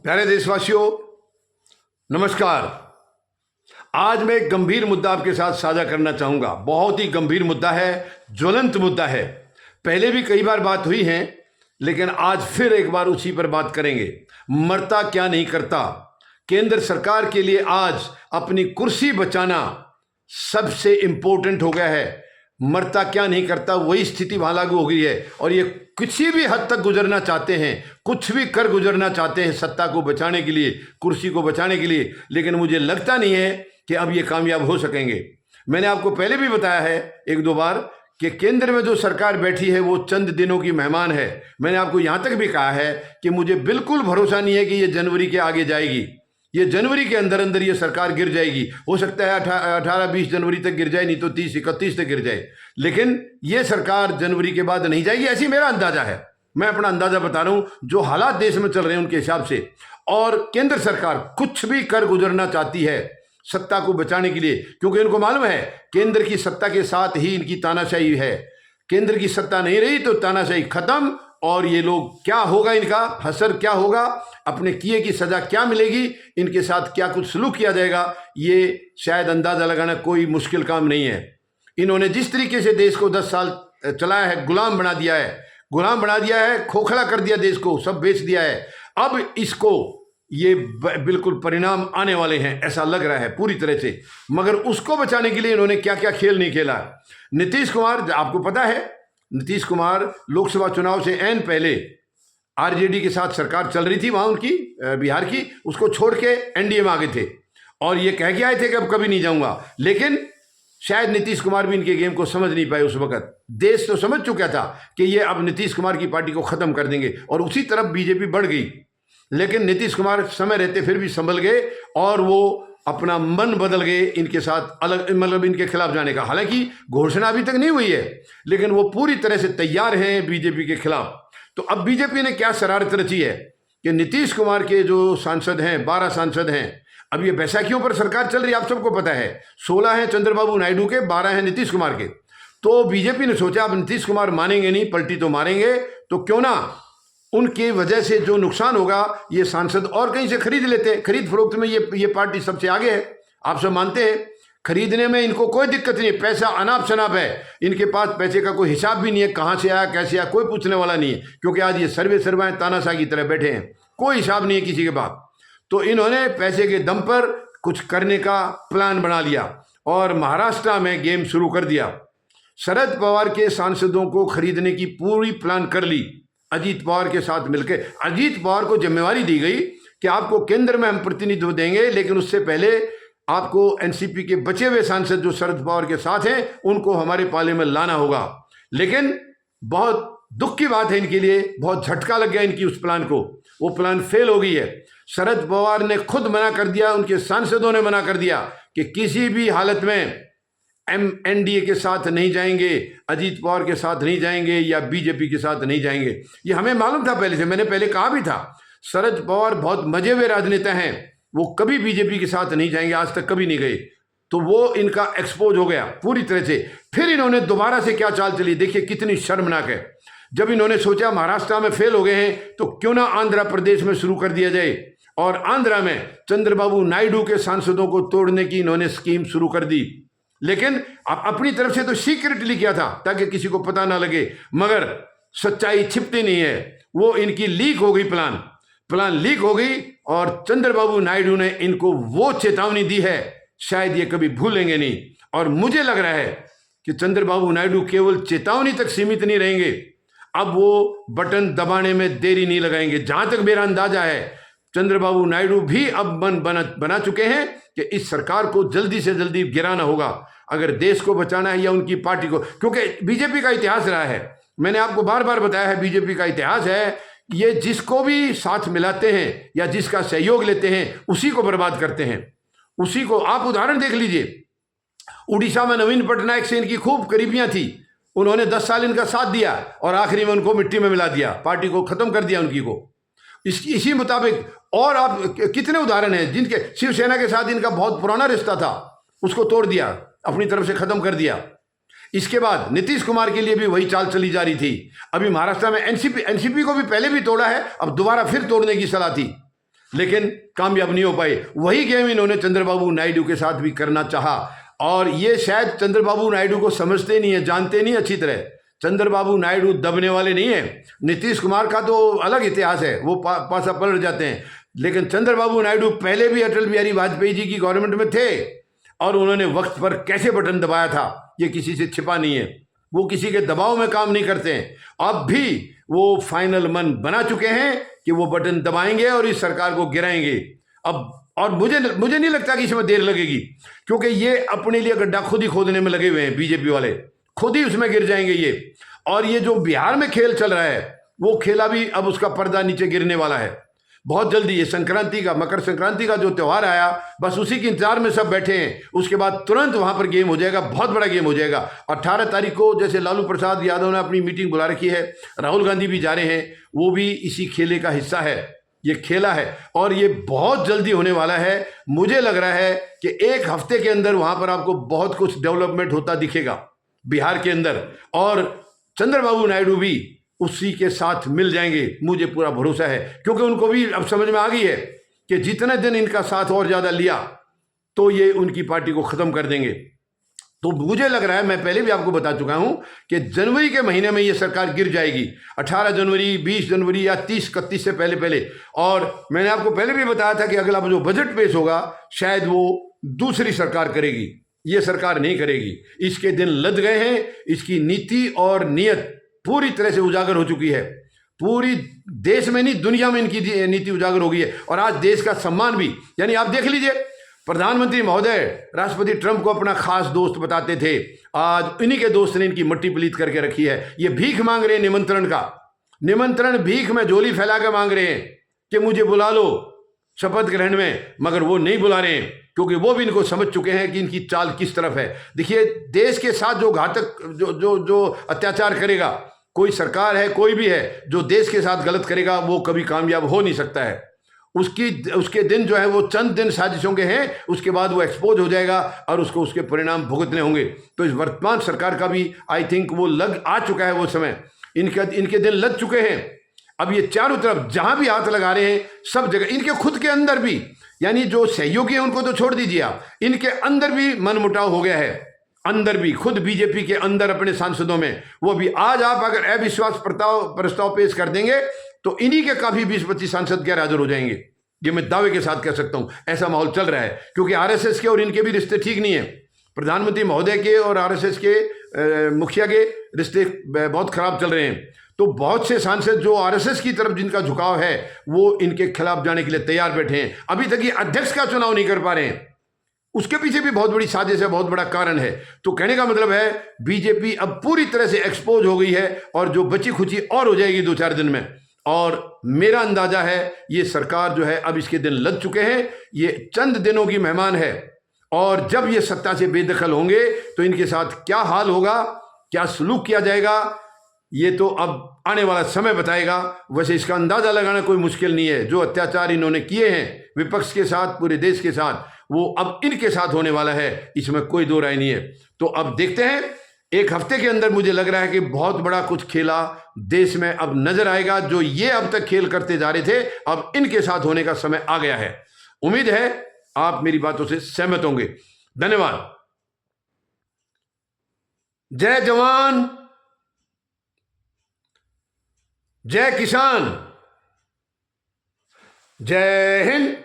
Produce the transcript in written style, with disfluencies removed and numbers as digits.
प्यारे देशवासियों, नमस्कार। आज मैं एक गंभीर मुद्दा आपके साथ साझा करना चाहूँगा। बहुत ही गंभीर मुद्दा है, ज्वलंत मुद्दा है। पहले भी कई बार बात हुई है, लेकिन आज फिर एक बार उसी पर बात करेंगे। मरता क्या नहीं करता। केंद्र सरकार के लिए आज अपनी कुर्सी बचाना सबसे इंपॉर्टेंट हो गया है। मरता क्या नहीं करता, वही स्थिति वहां लागू हो गई है। और ये किसी भी हद तक गुजरना चाहते हैं, कुछ भी कर गुजरना चाहते हैं सत्ता को बचाने के लिए, कुर्सी को बचाने के लिए, लेकिन मुझे लगता नहीं है कि अब ये कामयाब हो सकेंगे। मैंने आपको पहले भी बताया है एक दो बार कि केंद्र में जो सरकार बैठी है वो चंद दिनों की मेहमान है। मैंने आपको यहां तक भी कहा है कि मुझे बिल्कुल भरोसा नहीं है कि ये जनवरी के आगे जाएगी। ये जनवरी के अंदर अंदर ये सरकार गिर जाएगी। हो सकता है 18-20 जनवरी तक गिर जाए, नहीं तो 30-31 तक गिर जाए, लेकिन ये सरकार जनवरी के बाद नहीं जाएगी, ऐसी मेरा अंदाजा है। मैं अपना अंदाजा बता रहा हूं जो हालात देश में चल रहे हैं उनके हिसाब से। और केंद्र सरकार कुछ भी कर गुजरना चाहती है सत्ता को बचाने के लिए, क्योंकि इनको मालूम है केंद्र की सत्ता के साथ ही इनकी तानाशाही है। केंद्र की सत्ता नहीं रही तो तानाशाही खत्म, और ये लोग क्या होगा, इनका हसर क्या होगा, अपने किए की सजा क्या मिलेगी, इनके साथ क्या कुछ सलूक किया जाएगा, ये शायद अंदाजा लगाना कोई मुश्किल काम नहीं है। इन्होंने जिस तरीके से देश को 10 साल चलाया है, गुलाम बना दिया है, खोखला कर दिया देश को, सब बेच दिया है। अब इसको ये बिल्कुल परिणाम आने वाले हैं, ऐसा लग रहा है पूरी तरह से। मगर उसको बचाने के लिए इन्होंने क्या क्या खेल नहीं खेला। नीतीश कुमार, आपको पता है नीतीश कुमार लोकसभा चुनाव से ऐन पहले आरजेडी के साथ सरकार चल रही थी वहां उनकी, बिहार की, उसको छोड़ के एनडीए में आ गए थे और ये कह के आए थे कि अब कभी नहीं जाऊंगा। लेकिन शायद नीतीश कुमार भी इनके गेम को समझ नहीं पाए उस वक्त। देश तो समझ चुका था कि ये अब नीतीश कुमार की पार्टी को खत्म कर देंगे और उसी तरफ बीजेपी बढ़ गई। लेकिन नीतीश कुमार समय रहते फिर भी संभल गए और वो अपना मन बदल गए इनके साथ अलग, मतलब इनके खिलाफ जाने का। हालांकि घोषणा अभी तक नहीं हुई है, लेकिन वो पूरी तरह से तैयार हैं बीजेपी के खिलाफ। तो अब बीजेपी ने क्या शरारत रची है कि नीतीश कुमार के जो सांसद हैं, 12 सांसद हैं, अब ये बैसाखियों पर सरकार चल रही है, आप सबको पता है। 16 हैं चंद्रबाबू नायडू के, 12 हैं नीतीश कुमार के। तो बीजेपी ने सोचा अब नीतीश कुमार मानेंगे नहीं, पलटी तो मारेंगे, तो क्यों ना उनकी वजह से जो नुकसान होगा ये सांसद और कहीं से खरीद लेते हैं। खरीद फरोख्त में ये पार्टी सबसे आगे है, आप सब मानते हैं। खरीदने में इनको कोई दिक्कत नहीं है, पैसा अनाप शनाप है इनके पास, पैसे का कोई हिसाब भी नहीं है, कहाँ से आया कैसे आया कोई पूछने वाला नहीं है, क्योंकि आज ये सर्वाएं तानाशाह की तरह बैठे हैं, कोई हिसाब नहीं है किसी के पास। तो इन्होंने पैसे के दम पर कुछ करने का प्लान बना लिया और महाराष्ट्र में गेम शुरू कर दिया। शरद पवार के सांसदों को खरीदने की पूरी प्लान कर ली अजीत पवार के साथ मिलकर। अजीत पवार को जिम्मेवारी दी गई कि आपको केंद्र में हम प्रतिनिधित्व देंगे, लेकिन उससे पहले आपको एनसीपी के बचे हुए सांसद जो शरद पवार के साथ हैं उनको हमारे पाले में लाना होगा। लेकिन बहुत दुख की बात है इनके लिए, बहुत झटका लग गया इनकी उस प्लान को, वो प्लान फेल हो गई है। शरद पवार ने खुद मना कर दिया, उनके सांसदों ने मना कर दिया कि किसी भी हालत में एनडीए के साथ नहीं जाएंगे, अजीत पवार के साथ नहीं जाएंगे या बीजेपी के साथ नहीं जाएंगे। ये हमें मालूम था पहले से, मैंने पहले कहा भी था शरद पवार बहुत मजे हुए राजनेता हैं, वो कभी बीजेपी के साथ नहीं जाएंगे, आज तक कभी नहीं गए। तो वो इनका एक्सपोज हो गया पूरी तरह से। फिर इन्होंने दोबारा से क्या चाल चली, देखिए कितनी शर्मनाक है। जब इन्होंने सोचा महाराष्ट्र में फेल हो गए हैं तो क्यों ना आंध्र प्रदेश में शुरू कर दिया जाए, और आंध्र में चंद्रबाबू नायडू के सांसदों को तोड़ने की इन्होंने स्कीम शुरू कर दी। लेकिन अपनी तरफ से तो सीक्रेटली किया था ताकि किसी को पता ना लगे, मगर सच्चाई छिपती नहीं है। वो इनकी लीक हो गई, प्लान लीक हो गई और चंद्रबाबू नायडू ने इनको वो चेतावनी दी है, शायद ये कभी भूलेंगे नहीं। और मुझे लग रहा है कि चंद्रबाबू नायडू केवल चेतावनी तक सीमित नहीं रहेंगे, अब वो बटन दबाने में देरी नहीं लगाएंगे। जहां तक मेरा अंदाजा है चंद्रबाबू नायडू भी अब मन बना चुके हैं कि इस सरकार को जल्दी से जल्दी गिराना होगा अगर देश को बचाना है या उनकी पार्टी को। क्योंकि बीजेपी का इतिहास रहा है, मैंने आपको बार बार बताया है, बीजेपी का इतिहास है, ये जिसको भी साथ मिलाते हैं या जिसका सहयोग लेते हैं उसी को बर्बाद करते हैं, उसी को। आप उदाहरण देख लीजिए, उड़ीसा में नवीन पटनायक से इनकी खूब करीबियां थी, उन्होंने 10 साल इनका साथ दिया और आखिरी में उनको मिट्टी में मिला दिया, पार्टी को खत्म कर दिया उनकी को। इसी मुताबिक और आप कितने उदाहरण हैं जिनके शिवसेना के साथ इनका बहुत पुराना रिश्ता था, उसको तोड़ दिया, अपनी तरफ से खत्म कर दिया। इसके बाद नीतीश कुमार के लिए भी वही चाल चली जा रही थी। अभी महाराष्ट्र में एनसीपी को भी पहले भी तोड़ा है, अब दोबारा फिर तोड़ने की सलाह थी। लेकिन कामयाब नहीं हो पाए। वही गेम इन्होंने चंद्रबाबू नायडू के साथ भी करना चाहा, और ये शायद चंद्रबाबू नायडू को समझते नहीं है, जानते नहीं अच्छी तरह। चंद्रबाबू नायडू दबने वाले नहीं है। नीतीश कुमार का तो अलग इतिहास है, वो पासा पलट जाते हैं, लेकिन चंद्रबाबू नायडू पहले भी अटल बिहारी वाजपेयी जी की गवर्नमेंट में थे, और उन्होंने वक्त पर कैसे बटन दबाया था ये किसी से छिपा नहीं है। वो किसी के दबाव में काम नहीं करते हैं। अब भी वो फाइनल मन बना चुके हैं कि वो बटन दबाएंगे और इस सरकार को गिराएंगे। अब और मुझे नहीं लगता कि इसमें देर लगेगी, क्योंकि ये अपने लिए गड्ढा खुद ही खोदने में लगे हुए हैं। बीजेपी वाले खुद ही उसमें गिर जाएंगे ये। और ये जो बिहार में खेल चल रहा है, वो खेला भी अब उसका पर्दा नीचे गिरने वाला है बहुत जल्दी। ये संक्रांति का, मकर संक्रांति का जो त्यौहार आया, बस उसी के इंतजार में सब बैठे हैं। उसके बाद तुरंत वहां पर गेम हो जाएगा, बहुत बड़ा गेम हो जाएगा। 18 तारीख को जैसे लालू प्रसाद यादव ने अपनी मीटिंग बुला रखी है, राहुल गांधी भी जा रहे हैं, वो भी इसी खेले का हिस्सा है। ये खेला है और ये बहुत जल्दी होने वाला है। मुझे लग रहा है कि 1 हफ्ते के अंदर वहां पर आपको बहुत कुछ डेवलपमेंट होता दिखेगा बिहार के अंदर, और चंद्रबाबू नायडू भी उसी के साथ मिल जाएंगे, मुझे पूरा भरोसा है। क्योंकि उनको भी अब समझ में आ गई है कि जितने दिन इनका साथ और ज्यादा लिया तो ये उनकी पार्टी को खत्म कर देंगे। तो मुझे लग रहा है, मैं पहले भी आपको बता चुका हूं कि जनवरी के महीने में ये सरकार गिर जाएगी। 18 जनवरी, 20 जनवरी या 30-31 से पहले। और मैंने आपको पहले भी बताया था कि अगला जो बजट पेश होगा शायद वो दूसरी सरकार करेगी, ये सरकार नहीं करेगी। इसके दिन लद गए हैं। इसकी नीति और नीयत पूरी तरह से उजागर हो चुकी है। पूरी देश में नहीं, दुनिया में इनकी नीति उजागर हो गई है। और आज देश का सम्मान भी, यानी आप देख लीजिए, प्रधानमंत्री महोदय राष्ट्रपति ट्रंप को अपना खास दोस्त बताते थे, आज इन्हीं के दोस्त ने इनकी मट्टी पलीत करके रखी है। ये भीख मांग रहे हैं, निमंत्रण का निमंत्रण, भीख में झोली फैला के मांग रहे हैं कि मुझे बुला लो शपथ ग्रहण में, मगर वो नहीं बुला रहे हैं, क्योंकि वो भी इनको समझ चुके हैं कि इनकी चाल किस तरफ है। देखिए, देश के साथ जो घातक जो अत्याचार करेगा, कोई सरकार है, कोई भी है, जो देश के साथ गलत करेगा वो कभी कामयाब हो नहीं सकता है। उसके दिन जो है वो चंद दिन साजिशों के हैं, उसके बाद वो एक्सपोज हो जाएगा और उसको उसके परिणाम भुगतने होंगे। तो इस वर्तमान सरकार का भी आई थिंक वो लग आ चुका है, वो समय इनके दिन लग चुके हैं। अब ये चारों तरफ जहां भी हाथ लगा रहे हैं, सब जगह इनके खुद के अंदर भी, यानी जो सहयोगी है उनको तो छोड़ दीजिए आप, इनके अंदर भी मनमुटाव हो गया है। अंदर भी, खुद बीजेपी के अंदर अपने सांसदों में, वो भी आज आप अगर अविश्वास प्रस्ताव पेश कर देंगे तो इन्हीं के काफी 20-25 सांसद गैर हाजिर हो जाएंगे। ये मैं दावे के साथ कह सकता हूं, ऐसा माहौल चल रहा है। क्योंकि आरएसएस के और इनके भी रिश्ते ठीक नहीं है। प्रधानमंत्री महोदय के और आरएसएस के मुखिया के रिश्ते बहुत खराब चल रहे हैं। तो बहुत से सांसद जो आरएसएस की तरफ जिनका झुकाव है, वो इनके खिलाफ जाने के लिए तैयार बैठे हैं। अभी तक ये अध्यक्ष का चुनाव नहीं कर पा रहे हैं। उसके पीछे भी बहुत बड़ी साजिश है, बहुत बड़ा कारण है। तो कहने का मतलब है, बीजेपी अब पूरी तरह से एक्सपोज हो गई है, और जो बची खुची और हो जाएगी 2-4 दिन में। और मेरा अंदाजा है ये सरकार जो है अब इसके दिन लग चुके हैं, ये चंद दिनों की मेहमान है। और जब ये सत्ता से बेदखल होंगे तो इनके साथ क्या हाल होगा, क्या सलूक किया जाएगा, ये तो अब आने वाला समय बताएगा। वैसे इसका अंदाजा लगाना कोई मुश्किल नहीं है। जो अत्याचार इन्होंने किए हैं विपक्ष के साथ, पूरे देश के साथ, वो अब इनके साथ होने वाला है, इसमें कोई दो राय नहीं है। तो अब देखते हैं, 1 हफ्ते के अंदर मुझे लग रहा है कि बहुत बड़ा कुछ खेला देश में अब नजर आएगा। जो ये अब तक खेल करते जा रहे थे, अब इनके साथ होने का समय आ गया है। उम्मीद है आप मेरी बातों से सहमत होंगे। धन्यवाद। जय जवान, जय किसान, जय हिंद।